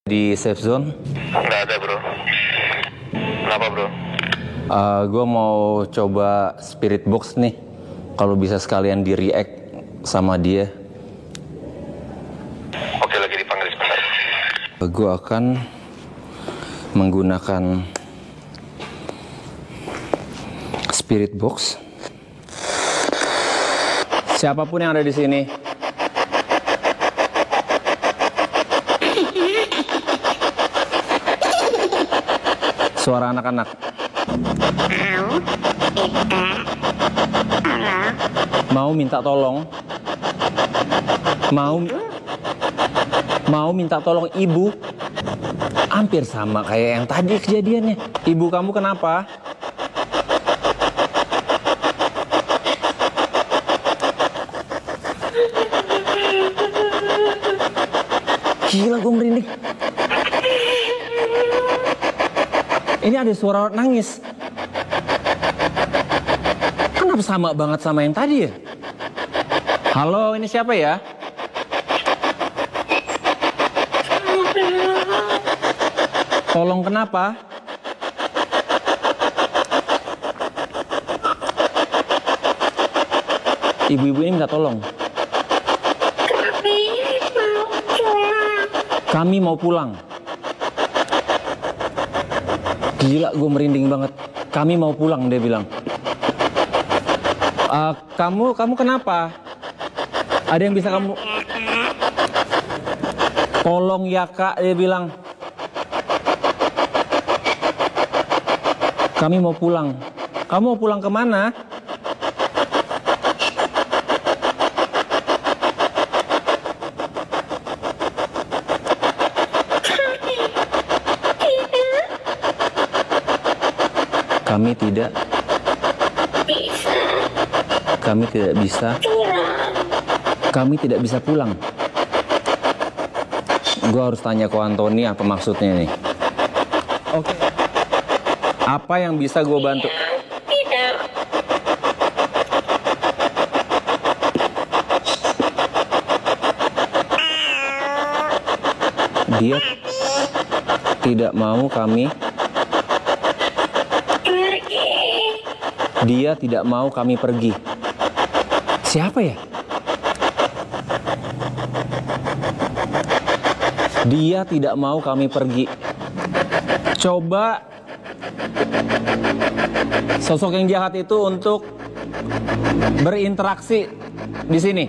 Di safe zone? Nggak ada bro. Kenapa bro? Gue mau coba spirit box nih. Kalau bisa sekalian di react sama dia. Oke, lagi dipanggil sebentar. Gue akan menggunakan spirit box. Siapapun yang ada di sini, suara anak-anak. Mau minta tolong? Mau minta tolong ibu? Hampir sama kayak yang tadi kejadiannya. Ibu kamu kenapa? Gila, gue merinding. Ini ada suara nangis. Kenapa sama banget sama yang tadi ya? Halo, ini siapa ya? Tolong kenapa? Ibu-ibu ini minta tolong. Kami mau pulang. Gila, gue merinding banget. Kami mau pulang, dia bilang. Kamu kenapa? Ada yang bisa kamu... Tolong ya kak, dia bilang. Kami mau pulang. Kamu mau pulang kemana? Kami tidak bisa. Kami tidak bisa pulang. Gue harus tanya ke Anthony apa maksudnya nih. Oke. Apa yang bisa gue bantu? Tidak. Dia tidak mau kami. Dia tidak mau kami pergi. Siapa ya? Dia tidak mau kami pergi. Coba sosok yang jahat itu untuk berinteraksi di sini.